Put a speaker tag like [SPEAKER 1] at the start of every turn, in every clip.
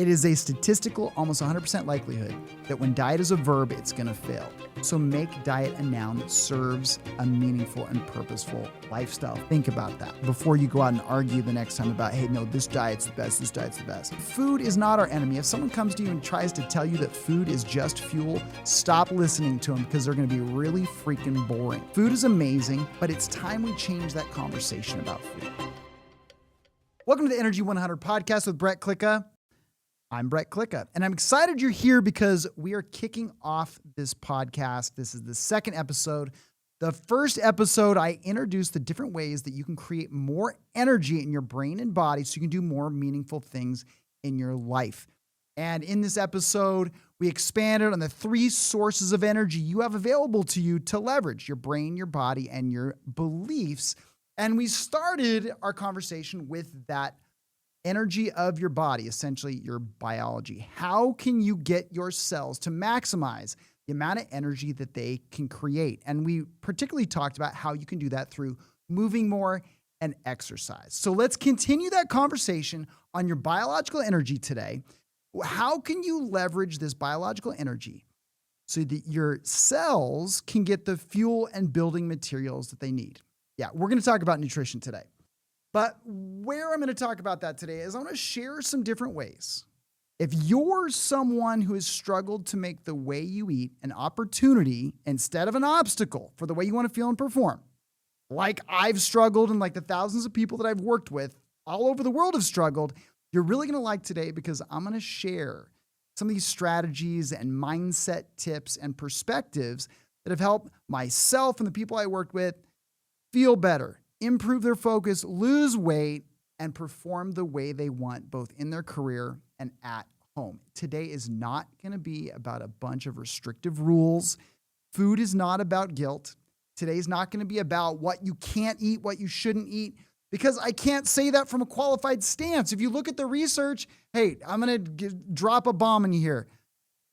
[SPEAKER 1] It is a statistical, almost 100% likelihood that when diet is a verb, it's going to fail. So make diet a noun that serves a meaningful and purposeful lifestyle. Think about that before you go out and argue the next time about, hey, no, this diet's the best, this diet's the best. Food is not our enemy. If someone comes to you and tries to tell you that food is just fuel, stop listening to them because they're going to be really freaking boring. Food is amazing, but it's time we change that conversation about food. Welcome to the Energy100 Podcast with Brett Klika. I'm Brett Klika, and I'm excited you're here because we are kicking off this podcast. This is the second episode. The first episode, I introduced the different ways that you can create more energy in your brain and body so you can do more meaningful things in your life. And in this episode, we expanded on the 3 sources of energy you have available to you to leverage your brain, your body, and your beliefs. And we started our conversation with that energy of your body, essentially your biology. How can you get your cells to maximize the amount of energy that they can create? And we particularly talked about how you can do that through moving more and exercise. So let's continue that conversation on your biological energy today. How can you leverage this biological energy so that your cells can get the fuel and building materials that they need? Yeah, we're going to talk about nutrition today. But where I'm going to talk about that today is I want to share some different ways. If you're someone who has struggled to make the way you eat an opportunity instead of an obstacle for the way you want to feel and perform, like I've struggled and like the thousands of people that I've worked with all over the world have struggled, you're really going to like today because I'm going to share some of these strategies and mindset tips and perspectives that have helped myself and the people I worked with feel better, improve their focus, lose weight, and perform the way they want, both in their career and at home. Today is not going to be about a bunch of restrictive rules. Food is not about guilt. Today's not going to be about what you can't eat, what you shouldn't eat, because I can't say that from a qualified stance. If you look at the research, hey, I'm going to drop a bomb in here.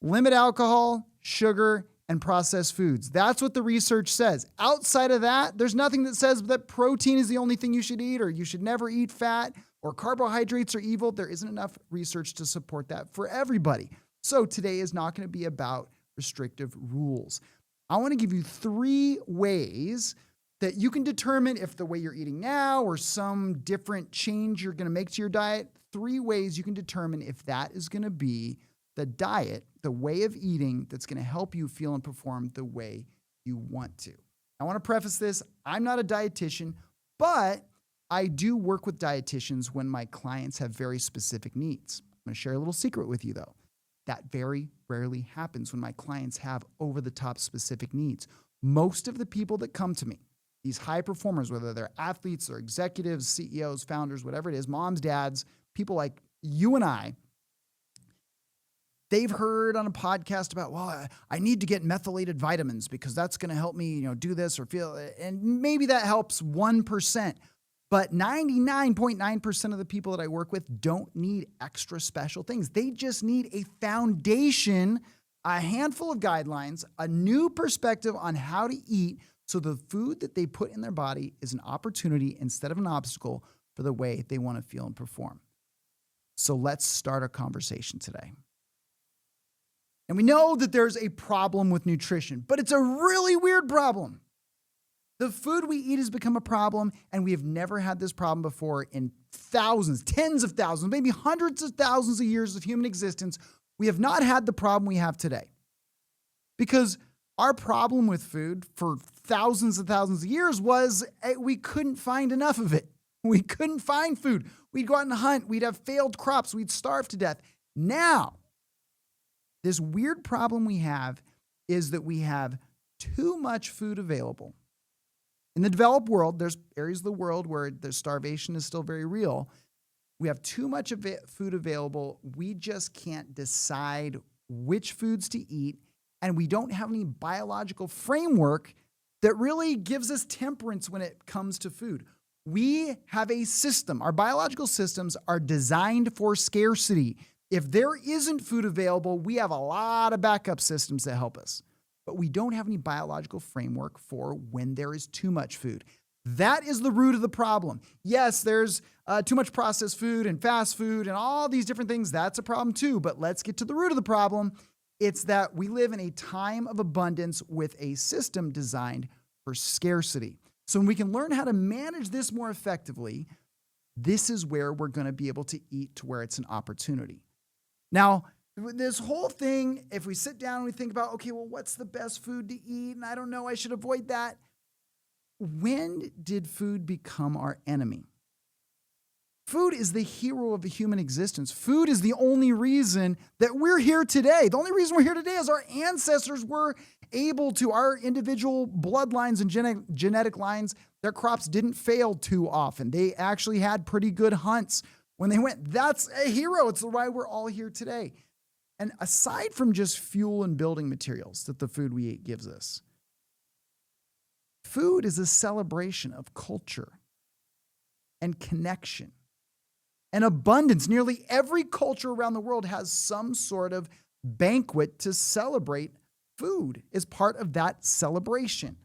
[SPEAKER 1] Limit alcohol, sugar, and processed foods. That's what the research says. Outside of that, there's nothing that says that protein is the only thing you should eat, or you should never eat fat, or carbohydrates are evil. There isn't enough research to support that for everybody. So today is not going to be about restrictive rules. I want to give you 3 ways that you can determine if the way you're eating now or some different change you're going to make to your diet, 3 ways you can determine if that is going to be the diet, the way of eating that's going to help you feel and perform the way you want to. I want to preface this. I'm not a dietitian, but I do work with dietitians when my clients have very specific needs. I'm going to share a little secret with you though. That very rarely happens when my clients have over-the-top specific needs. Most of the people that come to me, these high performers, whether they're athletes or executives, CEOs, founders, whatever it is, moms, dads, people like you and I, they've heard on a podcast about, well, I need to get methylated vitamins because that's going to help me, do this or feel, and maybe that helps 1%. But 99.9% of the people that I work with don't need extra special things. They just need a foundation, a handful of guidelines, a new perspective on how to eat so the food that they put in their body is an opportunity instead of an obstacle for the way they want to feel and perform. So let's start our conversation today. And we know that there's a problem with nutrition, but it's a really weird problem. The food we eat has become a problem, and we have never had this problem before in thousands, tens of thousands, maybe hundreds of thousands of years of human existence. We have not had the problem we have today. Because our problem with food for thousands and thousands of years was we couldn't find enough of it. We couldn't find food. We'd go out and hunt. We'd have failed crops. We'd starve to death. Now, this weird problem we have is that we have too much food available. In the developed world, there's areas of the world where the starvation is still very real. We have too much food available. We just can't decide which foods to eat, and we don't have any biological framework that really gives us temperance when it comes to food. We have a system. Our biological systems are designed for scarcity. If there isn't food available, we have a lot of backup systems that help us. But we don't have any biological framework for when there is too much food. That is the root of the problem. Yes, there's too much processed food and fast food and all these different things. That's a problem too. But let's get to the root of the problem. It's that we live in a time of abundance with a system designed for scarcity. So when we can learn how to manage this more effectively, this is where we're going to be able to eat to where it's an opportunity. Now, this whole thing, if we sit down and we think about, okay, well, what's the best food to eat? And I don't know, I should avoid that. When did food become our enemy? Food is the hero of the human existence. Food is the only reason that we're here today. The only reason we're here today is our ancestors were able to, our individual bloodlines and genetic lines, their crops didn't fail too often. They actually had pretty good hunts when they went. That's a hero. It's why we're all here today. And aside from just fuel and building materials that the food we eat gives us, food is a celebration of culture and connection and abundance. Nearly every culture around the world has some sort of banquet to celebrate. Food is part of that celebration.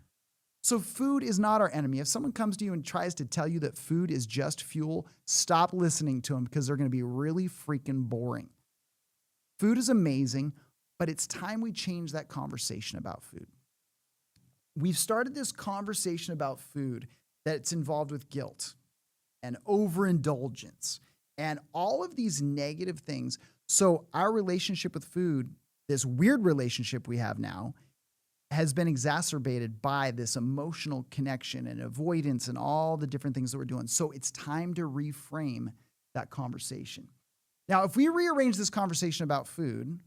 [SPEAKER 1] So food is not our enemy. If someone comes to you and tries to tell you that food is just fuel, stop listening to them because they're going to be really freaking boring. Food is amazing, but it's time we change that conversation about food. We've started this conversation about food that's involved with guilt and overindulgence and all of these negative things. So our relationship with food, this weird relationship we have now, has been exacerbated by this emotional connection and avoidance and all the different things that we're doing. So it's time to reframe that conversation. Now, if we rearrange this conversation about food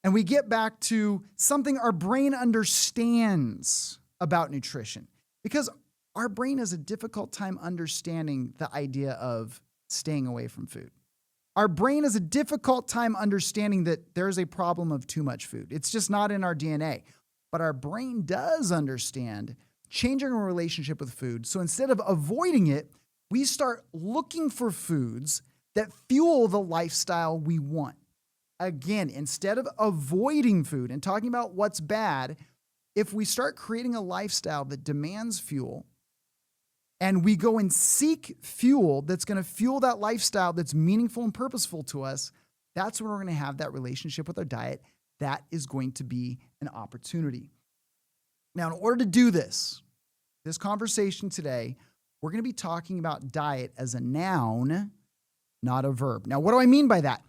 [SPEAKER 1] and we get back to something our brain understands about nutrition, because our brain has a difficult time understanding the idea of staying away from food. Our brain has a difficult time understanding that there's a problem of too much food. It's just not in our DNA. But our brain does understand changing our relationship with food. So instead of avoiding it, we start looking for foods that fuel the lifestyle we want. Again, instead of avoiding food and talking about what's bad, if we start creating a lifestyle that demands fuel, and we go and seek fuel that's going to fuel that lifestyle that's meaningful and purposeful to us, that's when we're going to have that relationship with our diet. That is going to be an opportunity. Now, in order to do this conversation today, we're going to be talking about diet as a noun, not a verb. Now, what do I mean by that?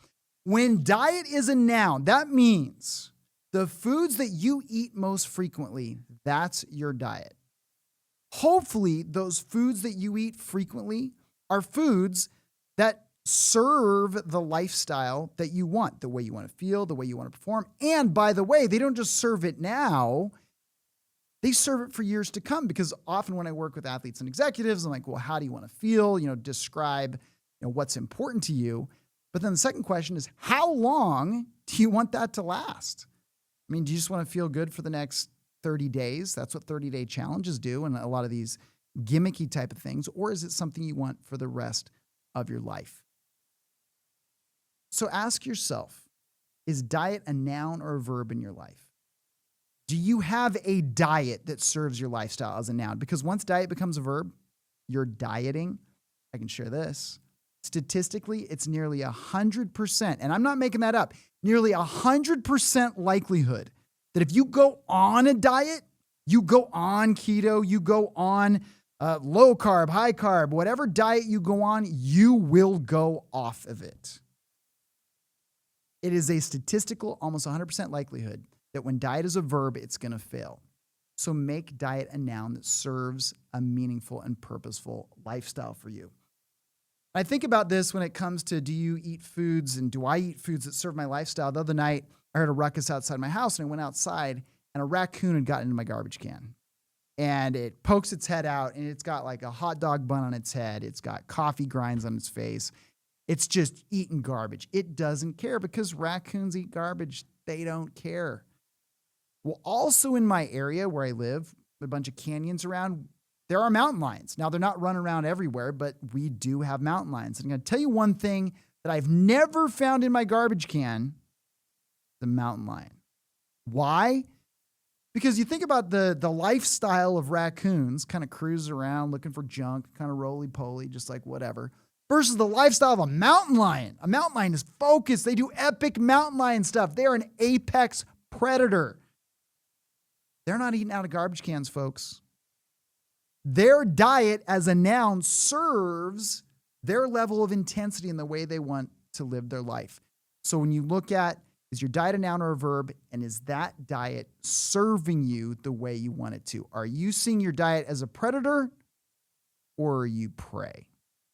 [SPEAKER 1] When diet is a noun, that means the foods that you eat most frequently, that's your diet. Hopefully, those foods that you eat frequently are foods that serve the lifestyle that you want, the way you want to feel, the way you want to perform. And by the way, they don't just serve it now, they serve it for years to come. Because often when I work with athletes and executives, I'm like, well, how do you want to feel? Describe what's important to you. But then the second question is, how long do you want that to last? I mean, do you just want to feel good for the next 30 days? That's what 30-day challenges do and a lot of these gimmicky type of things. Or is it something you want for the rest of your life? So ask yourself, is diet a noun or a verb in your life? Do you have a diet that serves your lifestyle as a noun? Because once diet becomes a verb, you're dieting. I can share this. Statistically, it's nearly 100%, and I'm not making that up, nearly 100% likelihood that if you go on a diet, you go on keto, you go on low carb, high carb, whatever diet you go on, you will go off of it. It is a statistical, almost 100% likelihood that when diet is a verb, it's going to fail. So make diet a noun that serves a meaningful and purposeful lifestyle for you. I think about this when it comes to, do you eat foods and do I eat foods that serve my lifestyle? The other night, I heard a ruckus outside my house and I went outside and a raccoon had gotten into my garbage can. And it pokes its head out and it's got like a hot dog bun on its head. It's got coffee grinds on its face. It's just eating garbage. It doesn't care because raccoons eat garbage. They don't care. Well, also in my area where I live, a bunch of canyons around, there are mountain lions. Now, they're not running around everywhere, but we do have mountain lions. And I'm going to tell you one thing that I've never found in my garbage can, the mountain lion. Why? Because you think about the lifestyle of raccoons, kind of cruise around looking for junk, kind of roly-poly, just like whatever, versus the lifestyle of a mountain lion. A mountain lion is focused. They do epic mountain lion stuff. They are an apex predator. They're not eating out of garbage cans, folks. Their diet as a noun serves their level of intensity in the way they want to live their life. So when you look at, is your diet a noun or a verb? And is that diet serving you the way you want it to? Are you seeing your diet as a predator or are you prey?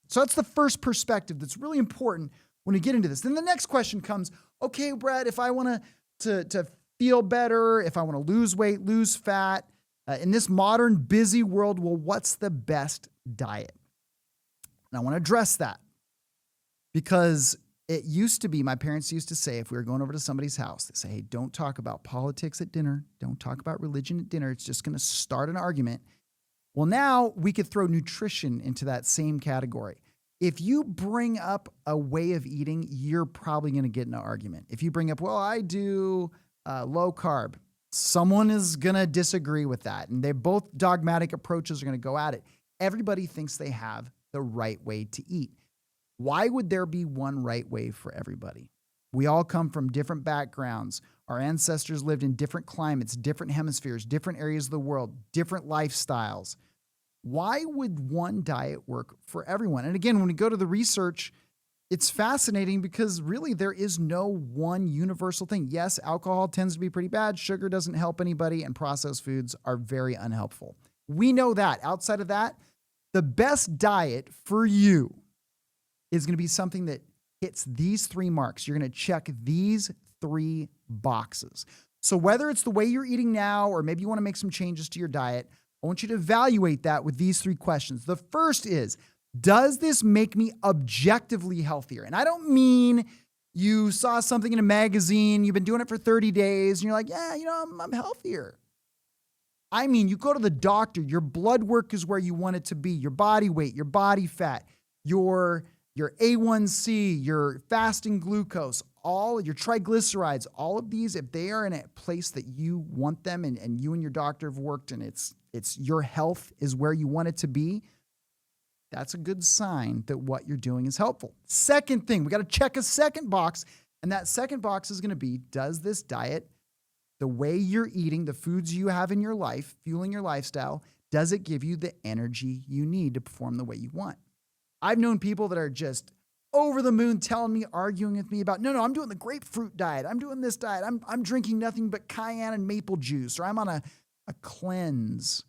[SPEAKER 1] So that's the first perspective that's really important when we get into this. Then the next question comes, okay, Brett, if I want to feel better, if I want to lose weight, lose fat, in this modern busy world, well, what's the best diet? And I want to address that because it used to be, my parents used to say, if we were going over to somebody's house, they say, hey, don't talk about politics at dinner. Don't talk about religion at dinner. It's just going to start an argument. Well, now we could throw nutrition into that same category. If you bring up a way of eating, you're probably going to get in an argument. If you bring up, well, I do low carb, someone is going to disagree with that. And they both dogmatic approaches are going to go at it. Everybody thinks they have the right way to eat. Why would there be one right way for everybody? We all come from different backgrounds. Our ancestors lived in different climates, different hemispheres, different areas of the world, different lifestyles. Why would one diet work for everyone? And again, when we go to the research, it's fascinating because really there is no one universal thing. Yes, alcohol tends to be pretty bad. Sugar doesn't help anybody, and processed foods are very unhelpful. We know that. Outside of that, the best diet for you is going to be something that hits these three marks. You're going to check these three boxes. So whether it's the way you're eating now, or maybe you want to make some changes to your diet, I want you to evaluate that with these three questions. The first is, does this make me objectively healthier? And I don't mean you saw something in a magazine, you've been doing it for 30 days, and you're like, yeah, I'm healthier. I mean, you go to the doctor, your blood work is where you want it to be, your body weight, your body fat, your A1C, your fasting glucose, all your triglycerides, all of these, if they are in a place that you want them and you and your doctor have worked and it's your health is where you want it to be, that's a good sign that what you're doing is helpful. Second thing, we got to check a second box, and that second box is going to be, does this diet, the way you're eating, the foods you have in your life, fueling your lifestyle, does it give you the energy you need to perform the way you want? I've known people that are just over the moon telling me, arguing with me about, no, I'm doing the grapefruit diet. I'm doing this diet. I'm drinking nothing but cayenne and maple juice, or I'm on a cleanse.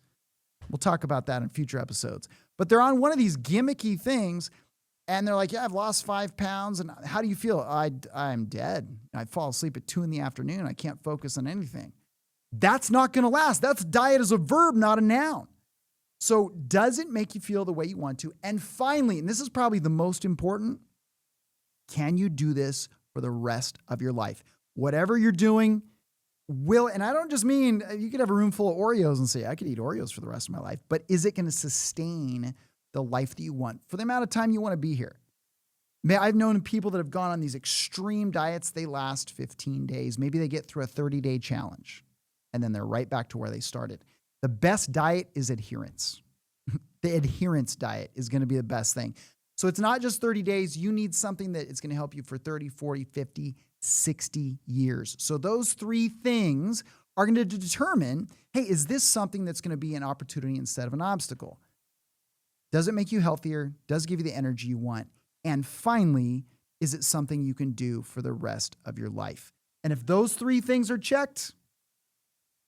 [SPEAKER 1] We'll talk about that in future episodes. But they're on one of these gimmicky things, and they're like, yeah, I've lost 5 pounds. And how do you feel? I'm dead. I fall asleep at 2 p.m. I can't focus on anything. That's not going to last. That's diet as a verb, not a noun. So does it make you feel the way you want to? And finally, and this is probably the most important, can you do this for the rest of your life? Whatever you're doing will, and I don't just mean you could have a room full of Oreos and say, I could eat Oreos for the rest of my life, but is it going to sustain the life that you want for the amount of time you want to be here? I've known people that have gone on these extreme diets. They last 15 days. Maybe they get through a 30-day challenge, and then they're right back to where they started. The best diet is adherence. The adherence diet is going to be the best thing. So it's not just 30 days. You need something that is going to help you for 30, 40, 50, 60 years. So those three things are going to determine, hey, is this something that's going to be an opportunity instead of an obstacle? Does it make you healthier? Does it give you the energy you want? And finally, is it something you can do for the rest of your life? And if those three things are checked,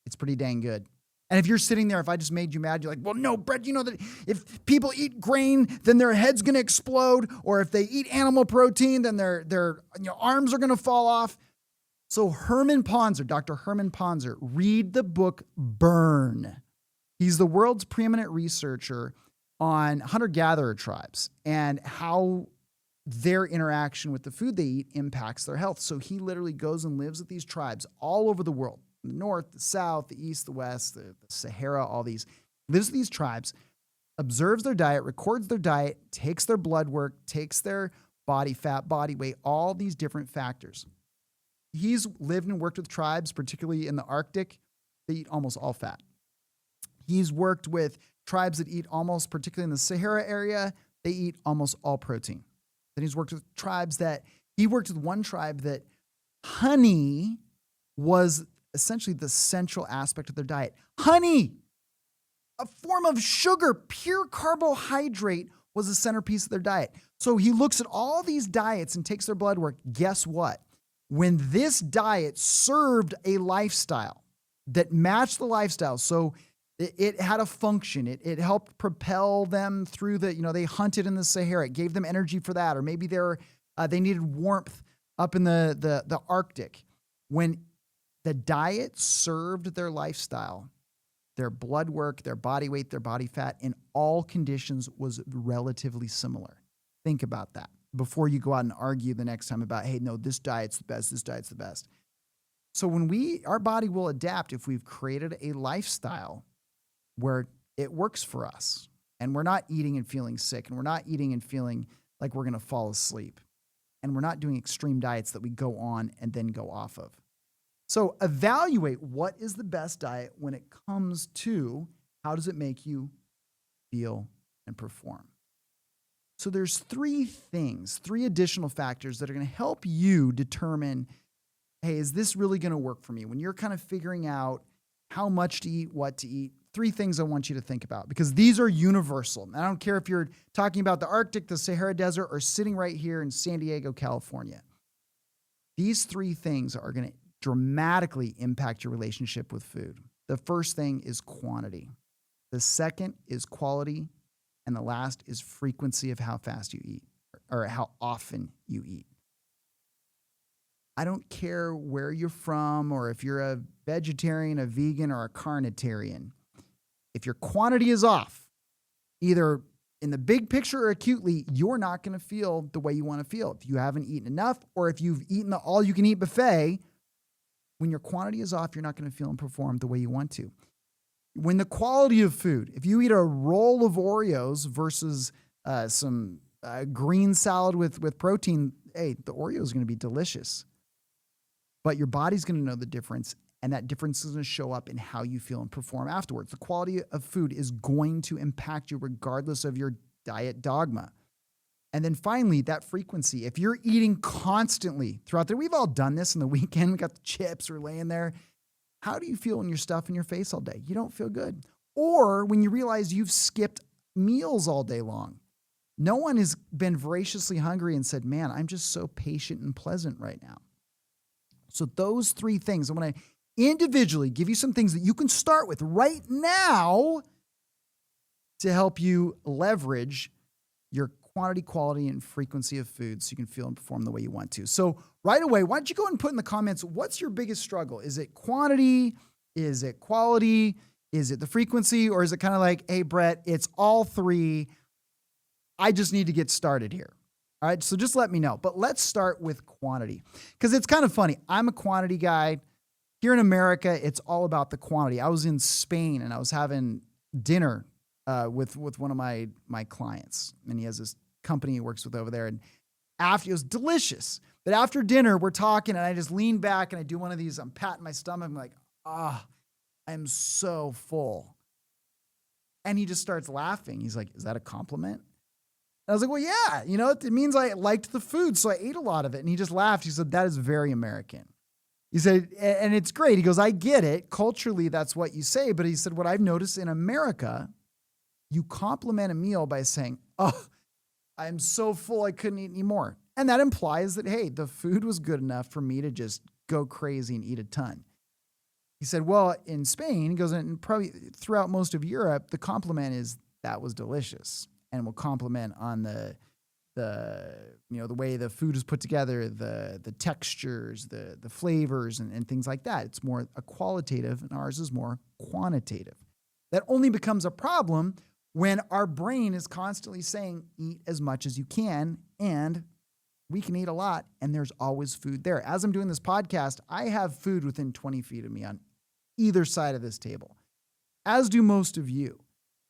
[SPEAKER 1] it's pretty dang good. And if you're sitting there, if I just made you mad, you're like, well, no, Brett, you know that if people eat grain, then their head's going to explode. Or if they eat animal protein, then their arms are going to fall off. So Dr. Herman Ponzer, read the book Burn. He's the world's preeminent researcher on hunter-gatherer tribes and how their interaction with the food they eat impacts their health. So he literally goes and lives with these tribes all over the world. The north, the south, the east, the west, the Sahara, all these, lives with these tribes, observes their diet, records their diet, takes their blood work, takes their body fat, body weight, all these different factors. He's lived and worked with tribes, particularly in the Arctic, they eat almost all fat. He's worked with tribes that eat almost, particularly in the Sahara area, they eat almost all protein. Then he's worked with he worked with one tribe that honey was essentially the central aspect of their diet. Honey, a form of sugar, pure carbohydrate, was the centerpiece of their diet. So he looks at all these diets and takes their blood work. Guess what? When this diet served a lifestyle that matched the lifestyle, so it had a function, it helped propel them through they hunted in the Sahara, it gave them energy for that, or maybe they needed warmth up in the Arctic. When the diet served their lifestyle, their blood work, their body weight, their body fat, in all conditions was relatively similar. Think about that before you go out and argue the next time about, hey, no, this diet's the best, this diet's the best. So our body will adapt if we've created a lifestyle where it works for us and we're not eating and feeling sick and we're not eating and feeling like we're going to fall asleep and we're not doing extreme diets that we go on and then go off of. So evaluate what is the best diet when it comes to how does it make you feel and perform. So there's three additional factors that are going to help you determine, hey, is this really going to work for me? When you're kind of figuring out how much to eat, what to eat, three things I want you to think about because these are universal. I don't care if you're talking about the Arctic, the Sahara Desert, or sitting right here in San Diego, California. These three things are going to dramatically impact your relationship with food. The first thing is quantity. The second is quality. And the last is frequency of how fast you eat or how often you eat. I don't care where you're from or if you're a vegetarian, a vegan, or a carnitarian. If your quantity is off, either in the big picture or acutely, you're not going to feel the way you want to feel. If you haven't eaten enough or if you've eaten the all-you-can-eat buffet, when your quantity is off, you're not going to feel and perform the way you want to. When the quality of food, if you eat a roll of Oreos versus some green salad with protein, hey, the Oreo is going to be delicious. But your body's going to know the difference, and that difference is going to show up in how you feel and perform afterwards. The quality of food is going to impact you regardless of your diet dogma. And then finally, that frequency. If you're eating constantly throughout the we've all done this in the weekend. We got the chips, we're laying there. How do you feel when you're stuffing your face all day? You don't feel good. Or when you realize you've skipped meals all day long. No one has been voraciously hungry and said, man, I'm just so patient and pleasant right now. So those three things, I'm going to individually give you some things that you can start with right now to help you leverage your quantity, quality, and frequency of food so you can feel and perform the way you want to. So right away, why don't you go ahead and put in the comments, what's your biggest struggle? Is it quantity? Is it quality? Is it the frequency? Or is it kind of like, hey, Brett, it's all three. I just need to get started here. All right, so just let me know. But let's start with quantity because it's kind of funny. I'm a quantity guy. Here in America, it's all about the quantity. I was in Spain and I was having dinner with one of my clients, and he has this company he works with over there. And after, it was delicious. But after dinner, we're talking, and I just lean back and I do one of these. I'm patting my stomach. I'm like, I'm so full. And he just starts laughing. He's like, is that a compliment? And I was like, well, yeah, it means I liked the food, so I ate a lot of it. And he just laughed. He said, that is very American. He said, and it's great. He goes, I get it. Culturally, that's what you say. But he said, what I've noticed in America, you compliment a meal by saying, I'm so full I couldn't eat anymore. And that implies that, hey, the food was good enough for me to just go crazy and eat a ton. He said, well, in Spain, he goes, and probably throughout most of Europe, the compliment is that was delicious. And we'll compliment on the way the food is put together, the textures, the flavors, and things like that. It's more a qualitative, and ours is more quantitative. That only becomes a problem when our brain is constantly saying, eat as much as you can, and we can eat a lot, and there's always food there. As I'm doing this podcast, I have food within 20 feet of me on either side of this table, as do most of you.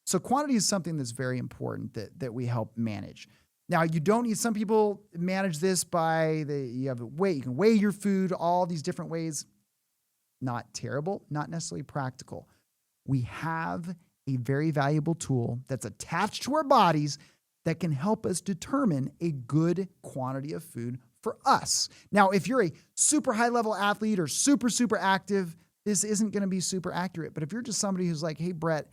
[SPEAKER 1] So quantity is something that's very important that we help manage. Now, you don't need, some people manage this by you have a weight, you can weigh your food, all these different ways. not terrible, not necessarily practical. We have a very valuable tool that's attached to our bodies that can help us determine a good quantity of food for us. Now, if you're a super high level athlete or super, super active, this isn't going to be super accurate. But if you're just somebody who's like, hey, Brett,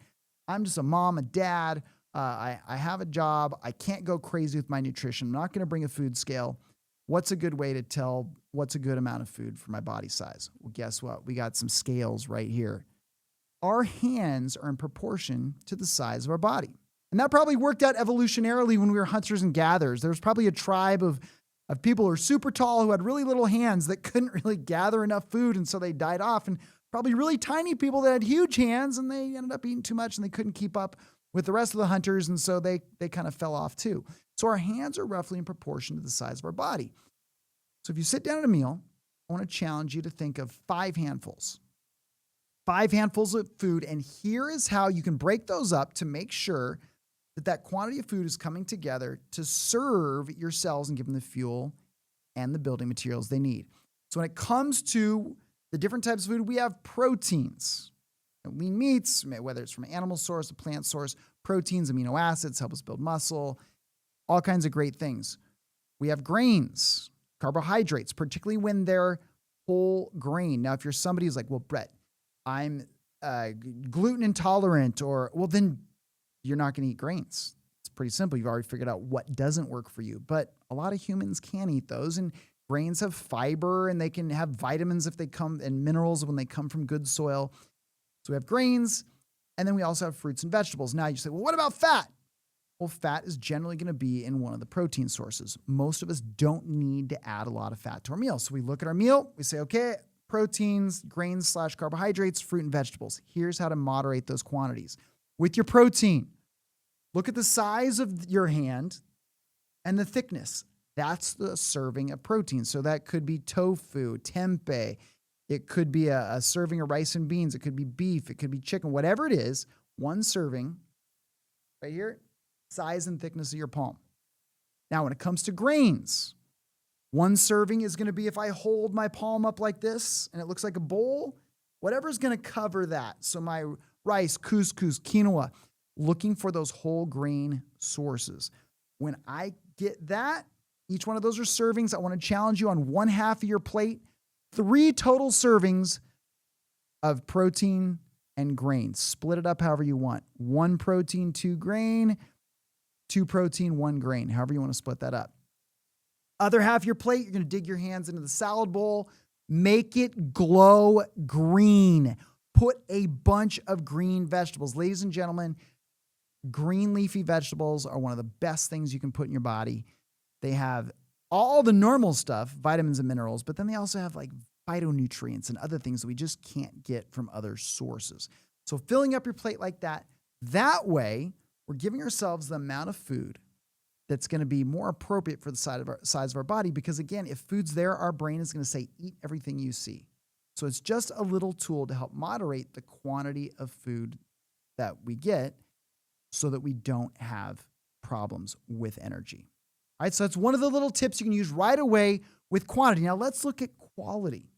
[SPEAKER 1] I'm just a mom, a dad, I have a job, I can't go crazy with my nutrition, I'm not going to bring a food scale. What's a good way to tell what's a good amount of food for my body size? Well, guess what? We got some scales right here. Our hands are in proportion to the size of our body. And that probably worked out evolutionarily when we were hunters and gatherers. There was probably a tribe of people who are super tall who had really little hands that couldn't really gather enough food, and so they died off. And probably really tiny people that had huge hands, and they ended up eating too much and they couldn't keep up with the rest of the hunters, and so they kind of fell off too. So our hands are roughly in proportion to the size of our body. So if you sit down at a meal, I want to challenge you to think of 5 handfuls. 5 handfuls of food, and here is how you can break those up to make sure that quantity of food is coming together to serve your cells and give them the fuel and the building materials they need. So when it comes to the different types of food, we have proteins. Lean meats, whether it's from an animal source, a plant source, proteins, amino acids, help us build muscle, all kinds of great things. We have grains, carbohydrates, particularly when they're whole grain. Now, if you're somebody who's like, well, Brett, I'm gluten intolerant, well, then you're not going to eat grains. It's pretty simple. You've already figured out what doesn't work for you. But a lot of humans can eat those, and grains have fiber, and they can have vitamins if they come, and minerals when they come from good soil. So we have grains, and then we also have fruits and vegetables. Now you say, well, what about fat? Well, fat is generally going to be in one of the protein sources. Most of us don't need to add a lot of fat to our meal. So we look at our meal, we say, okay, proteins, grains / carbohydrates, fruit and vegetables. Here's how to moderate those quantities. With your protein, look at the size of your hand and the thickness. That's the serving of protein. So that could be tofu, tempeh. It could be a serving of rice and beans. It could be beef. It could be chicken. Whatever it is, one serving right here, size and thickness of your palm. Now, when it comes to grains, one serving is going to be if I hold my palm up like this and it looks like a bowl, whatever's going to cover that. So my rice, couscous, quinoa, looking for those whole grain sources. When I get that, each one of those are servings. I want to challenge you on one half of your plate, 3 total servings of protein and grain. Split it up however you want. 1 protein, 2 grain, 2 protein, 1 grain, however you want to split that up. Other half of your plate, you're going to dig your hands into the salad bowl. Make it glow green. Put a bunch of green vegetables. Ladies and gentlemen, green leafy vegetables are one of the best things you can put in your body. They have all the normal stuff, vitamins and minerals, but then they also have like phytonutrients and other things that we just can't get from other sources. So filling up your plate like that way, we're giving ourselves the amount of food that's going to be more appropriate for the size of our body. Because again, if food's there, our brain is going to say, eat everything you see. So it's just a little tool to help moderate the quantity of food that we get so that we don't have problems with energy. All right, so that's one of the little tips you can use right away with quantity. Now let's look at quality,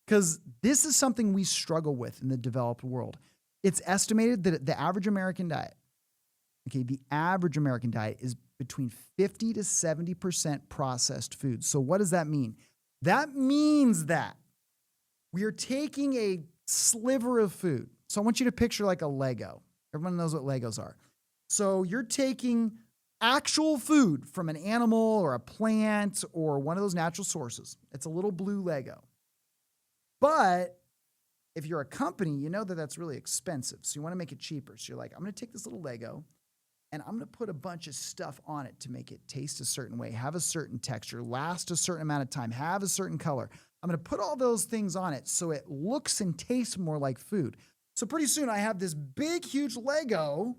[SPEAKER 1] because this is something we struggle with in the developed world. It's estimated that the average American diet, the average American diet is between 50 to 70% processed food. So what does that mean? That means that we are taking a sliver of food. So I want you to picture like a Lego. Everyone knows what Legos are. So you're taking actual food from an animal or a plant or one of those natural sources. It's a little blue Lego. But if you're a company, you know that that's really expensive. So you want to make it cheaper. So you're like, I'm going to take this little Lego and I'm going to put a bunch of stuff on it to make it taste a certain way, have a certain texture, last a certain amount of time, have a certain color. I'm going to put all those things on it so it looks and tastes more like food. So pretty soon I have this big, huge Lego,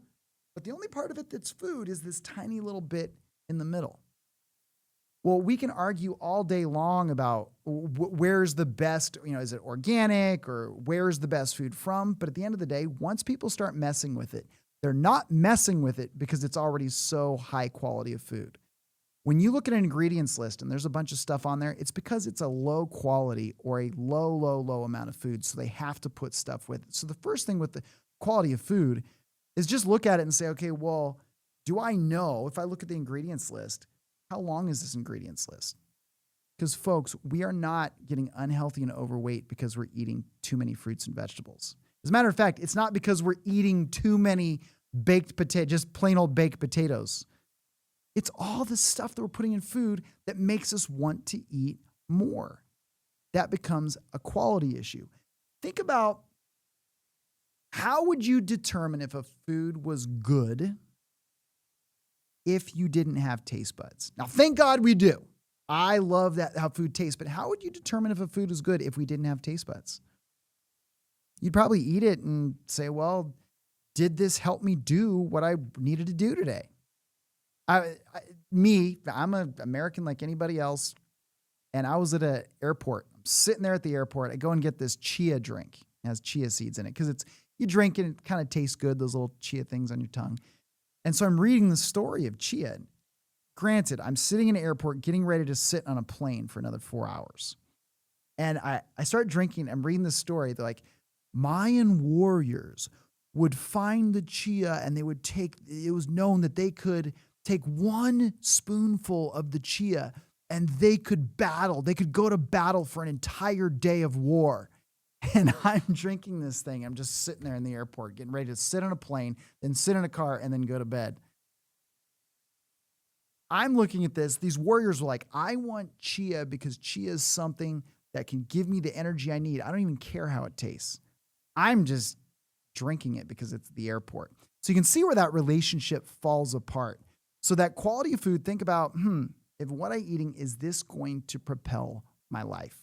[SPEAKER 1] but the only part of it that's food is this tiny little bit in the middle. Well, we can argue all day long about where's the best, is it organic or where's the best food from? But at the end of the day, once people start messing with it, they're not messing with it because it's already so high quality of food. When you look at an ingredients list and there's a bunch of stuff on there, it's because it's a low quality or a low amount of food. So they have to put stuff with it. So the first thing with the quality of food is just look at it and say, okay, well, do I know if I look at the ingredients list, how long is this ingredients list? Because folks, we are not getting unhealthy and overweight because we're eating too many fruits and vegetables. As a matter of fact, it's not because we're eating too many baked potatoes, just plain old baked potatoes. It's all the stuff that we're putting in food that makes us want to eat more. That becomes a quality issue. Think about, how would you determine if a food was good if you didn't have taste buds? Now, thank God we do. I love that, how food tastes, but how would you determine if a food is good if we didn't have taste buds? You'd probably eat it and say, well, did this help me do what I needed to do today? I'm an American like anybody else, and I was at an airport. I'm sitting there at the airport. I go and get this chia drink. It has chia seeds in it because you drink it and it kind of tastes good, those little chia things on your tongue. And so I'm reading the story of chia. Granted, I'm sitting in an airport getting ready to sit on a plane for another 4 hours. And I start drinking. I'm reading this story. They're like, Mayan warriors would find the chia and they would it was known that they could take one spoonful of the chia and they could go to battle for an entire day of war. And I'm drinking this thing. I'm just sitting there in the airport, getting ready to sit on a plane, then sit in a car and then go to bed. I'm looking at this. These warriors were like, I want chia because chia is something that can give me the energy I need. I don't even care how it tastes. I'm just drinking it because it's the airport. So you can see where that relationship falls apart. So that quality of food, think about, if what I'm eating, is this going to propel my life?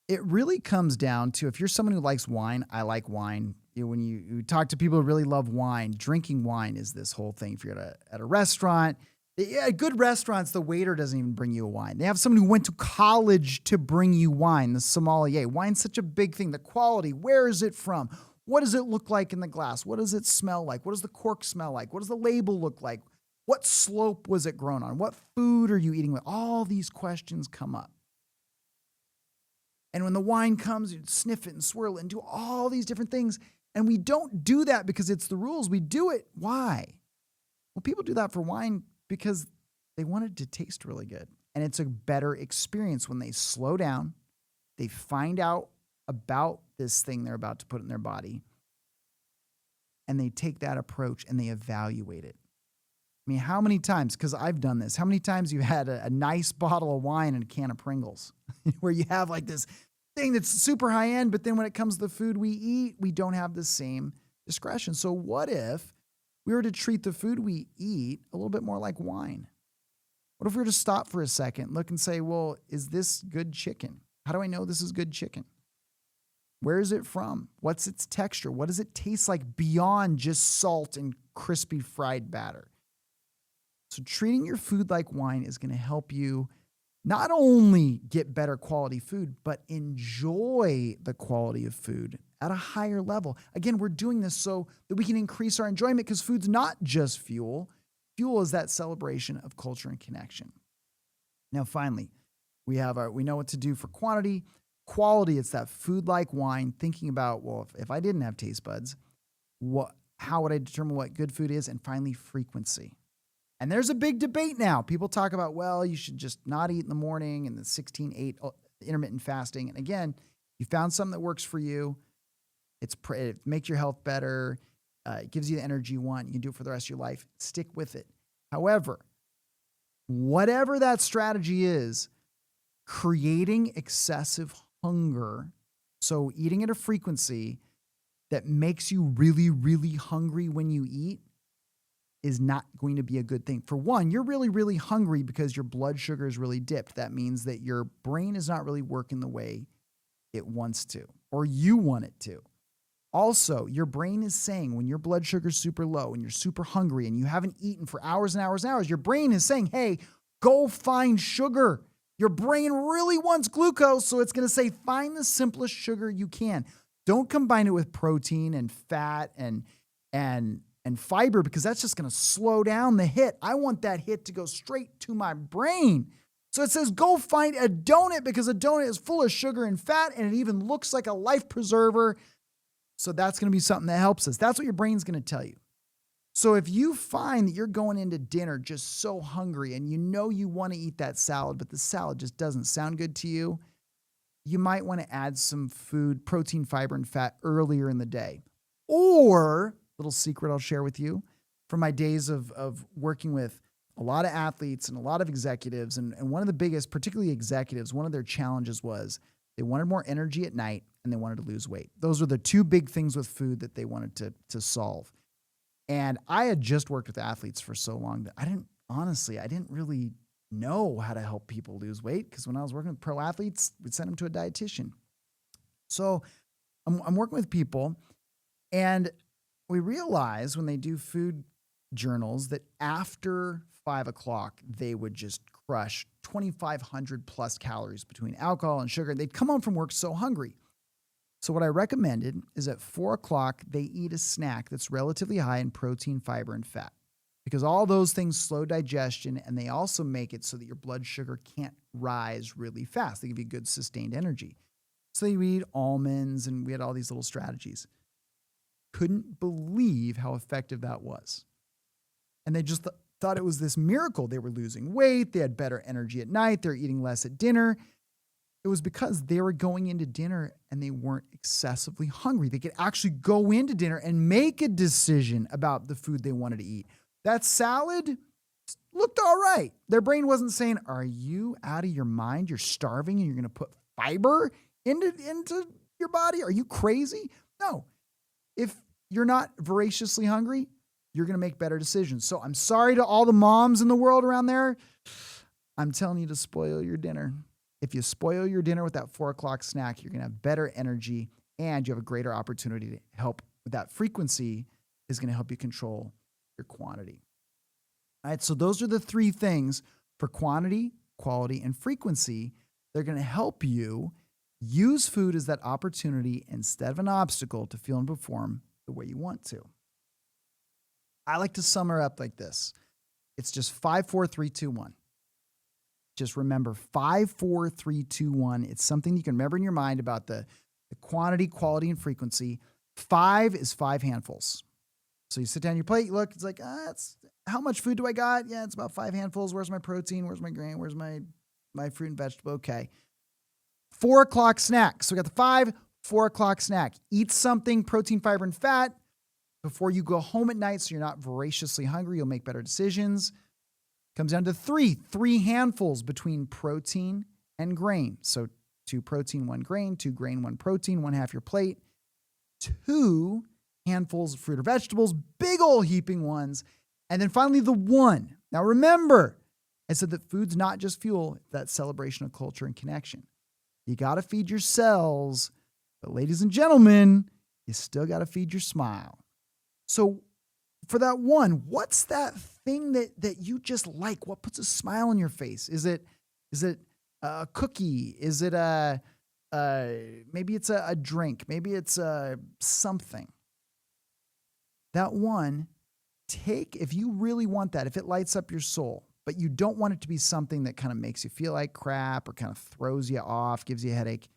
[SPEAKER 1] It really comes down to, if you're someone who likes wine, I like wine. When you talk to people who really love wine, drinking wine is this whole thing. If you're at a restaurant, good restaurants, the waiter doesn't even bring you a wine. They have someone who went to college to bring you wine, the sommelier. Wine's such a big thing. The quality, where is it from? What does it look like in the glass? What does it smell like? What does the cork smell like? What does the label look like? What slope was it grown on? What food are you eating with? All these questions come up. And when the wine comes, you sniff it and swirl it and do all these different things. And we don't do that because it's the rules. We do it. Why? Well, people do that for wine because they want it to taste really good. And it's a better experience when they slow down, they find out about this thing they're about to put in their body, and they take that approach and they evaluate it. I mean, how many times, because I've done this, how many times you had a nice bottle of wine and a can of Pringles where you have like this thing that's super high end, but then when it comes to the food we eat, we don't have the same discretion. So what if we were to treat the food we eat a little bit more like wine? What if we were to stop for a second, look and say, well, is this good chicken? How do I know this is good chicken? Where is it from? What's its texture? What does it taste like beyond just salt and crispy fried batter? So treating your food like wine is going to help you not only get better quality food, but enjoy the quality of food at a higher level. Again, we're doing this so that we can increase our enjoyment, because food's not just fuel. Fuel is that celebration of culture and connection. Now, finally, we know what to do for quantity. Quality, it's that food like wine, thinking about, well, if I didn't have taste buds, how would I determine what good food is? And finally, frequency. And there's a big debate now. People talk about, well, you should just not eat in the morning and the 16-8 intermittent fasting. And again, you found something that works for you. It makes your health better. It gives you the energy you want. You can do it for the rest of your life. Stick with it. However, whatever that strategy is, creating excessive hunger, so eating at a frequency that makes you really, really hungry when you eat, is not going to be a good thing. For one, you're really, really hungry because your blood sugar is really dipped. That means that your brain is not really working the way it wants to, or you want it to. Also, your brain is saying, when your blood sugar is super low and you're super hungry and you haven't eaten for hours and hours and hours, your brain is saying, hey, go find sugar. Your brain really wants glucose, so it's going to say, find the simplest sugar you can. Don't combine it with protein and fat and and fiber because that's just going to slow down the hit. I want that hit to go straight to my brain. So it says, go find a donut because a donut is full of sugar and fat, and it even looks like a life preserver. So that's going to be something that helps us. That's what your brain's going to tell you. So if you find that you're going into dinner just so hungry and you know you want to eat that salad, but the salad just doesn't sound good to you, you might want to add some food, protein, fiber, and fat earlier in the day. Or, little secret I'll share with you, from my days of working with a lot of athletes and a lot of executives, and one of the biggest, particularly executives, one of their challenges was they wanted more energy at night and they wanted to lose weight. Those are the two big things with food that they wanted to solve. And I had just worked with athletes for so long that I didn't really know how to help people lose weight, because when I was working with pro athletes, we'd send them to a dietitian. So I'm working with people, and we realize when they do food journals that after 5 o'clock, they would just crush 2,500 plus calories between alcohol and sugar. They'd come home from work so hungry. So what I recommended is at 4 o'clock, they eat a snack that's relatively high in protein, fiber, and fat, because all those things slow digestion, and they also make it so that your blood sugar can't rise really fast. They give you good sustained energy. So you eat almonds, and we had all these little strategies. Couldn't believe how effective that was. And they just thought it was this miracle. They were losing weight. They had better energy at night. They're eating less at dinner. It was because they were going into dinner and they weren't excessively hungry. They could actually go into dinner and make a decision about the food they wanted to eat. That salad looked all right. Their brain wasn't saying, are you out of your mind? You're starving and you're going to put fiber into your body? Are you crazy? No. If you're not voraciously hungry, you're going to make better decisions. So I'm sorry to all the moms in the world around there. I'm telling you to spoil your dinner. If you spoil your dinner with that 4 o'clock snack, you're going to have better energy, and you have a greater opportunity to help with that frequency is going to help you control your quantity. All right. So those are the three things for quantity, quality, and frequency. They're going to help you use food as that opportunity instead of an obstacle to feel and perform the way you want to. I like to sum her up like this. It's just 5, 4, 3, 2, 1. Just remember 5, 4, 3, 2, 1. It's something you can remember in your mind about the quantity, quality, and frequency. 5 is 5 handfuls. So you sit down your plate, you look, it's like, how much food do I got? Yeah, it's about 5 handfuls. Where's my protein? Where's my grain? Where's my fruit and vegetable? Okay. 4 o'clock snack. So we got the 5, 4 o'clock snack. Eat something, protein, fiber, and fat before you go home at night so you're not voraciously hungry. You'll make better decisions. Comes down to 3 handfuls between protein and grain. So 2 protein, 1 grain, 2 grain, 1 protein, 1/2 your plate. 2 handfuls of fruit or vegetables, big old heaping ones. And then finally the 1. Now remember, I said that food's not just fuel, that celebration of culture and connection. You got to feed your cells, but ladies and gentlemen, you still got to feed your smile. So for that 1, what's that thing that you just like? What puts a smile on your face? Is it a cookie? Is it maybe it's a drink? Maybe it's something. That 1, if you really want that, if it lights up your soul, but you don't want it to be something that kind of makes you feel like crap or kind of throws you off, gives you a headache,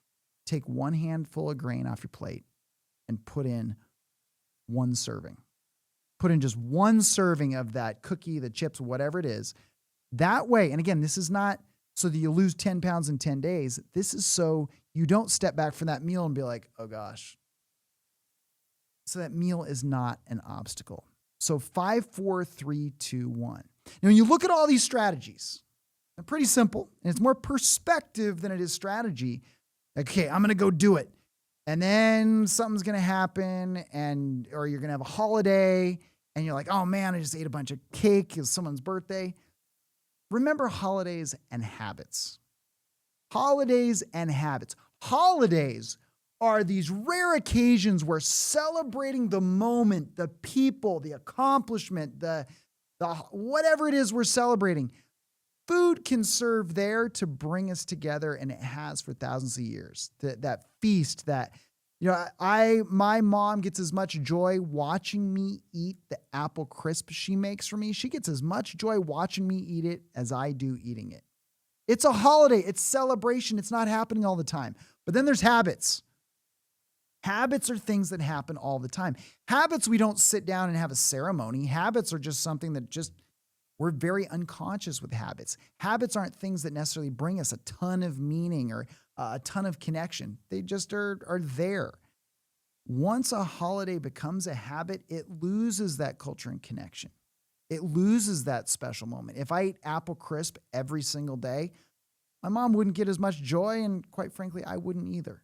[SPEAKER 1] take 1 handful of grain off your plate and put in 1 serving. Put in just 1 serving of that cookie, the chips, whatever it is. That way, and again, this is not so that you lose 10 pounds in 10 days. This is so you don't step back from that meal and be like, oh gosh. So that meal is not an obstacle. So 5, 4, 3, 2, 1. Now, when you look at all these strategies, they're pretty simple, and it's more perspective than it is strategy. Okay, I'm going to go do it. And then something's going to happen, or you're going to have a holiday, and you're like, oh man, I just ate a bunch of cake. It's someone's birthday. Remember holidays and habits. Holidays and habits. Holidays are these rare occasions where celebrating the moment, the people, the accomplishment, the whatever it is we're celebrating, food can serve there to bring us together, and it has for thousands of years. That feast, that My mom gets as much joy watching me eat the apple crisp she makes for me. She gets as much joy watching me eat it as I do eating it. It's a holiday. It's celebration. It's not happening all the time. But then there's habits. Habits are things that happen all the time. Habits, we don't sit down and have a ceremony. Habits are just something that we're very unconscious with habits. Habits aren't things that necessarily bring us a ton of meaning or a ton of connection. They just are there. Once a holiday becomes a habit, it loses that culture and connection. It loses that special moment. If I ate apple crisp every single day, my mom wouldn't get as much joy, and quite frankly, I wouldn't either.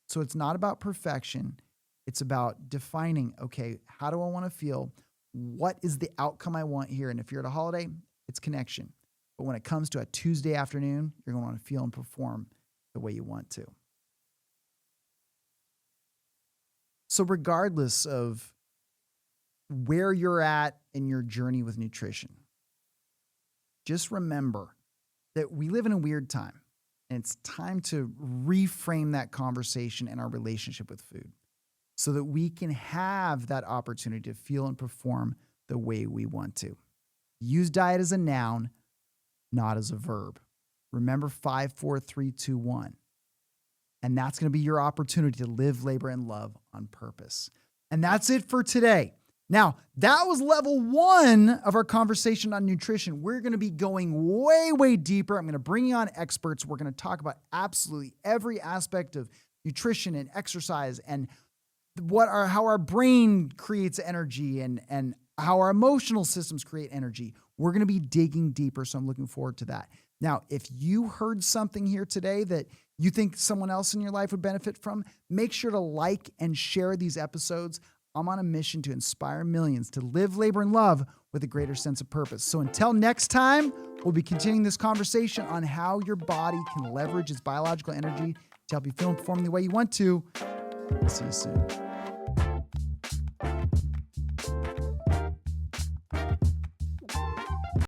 [SPEAKER 1] So it's not about perfection. It's about defining, okay, how do I want to feel? What is the outcome I want here? And if you're at a holiday, it's connection. But when it comes to a Tuesday afternoon, you're going to want to feel and perform the way you want to. So regardless of where you're at in your journey with nutrition, just remember that we live in a weird time, and it's time to reframe that conversation and our relationship with food so that we can have that opportunity to feel and perform the way we want to. Use diet as a noun, not as a verb. Remember 5, 4, 3, 2, 1. And that's going to be your opportunity to live, labor, and love on purpose. And that's it for today. Now, that was level 1 of our conversation on nutrition. We're going to be going way, way deeper. I'm going to bring you on experts. We're going to talk about absolutely every aspect of nutrition and exercise and how our brain creates energy and how our emotional systems create energy. We're going to be digging deeper, so I'm looking forward to that. Now, if you heard something here today that you think someone else in your life would benefit from, make sure to like and share these episodes. I'm on a mission to inspire millions to live, labor, and love with a greater sense of purpose. So until next time, we'll be continuing this conversation on how your body can leverage its biological energy to help you feel and perform the way you want to. See you soon.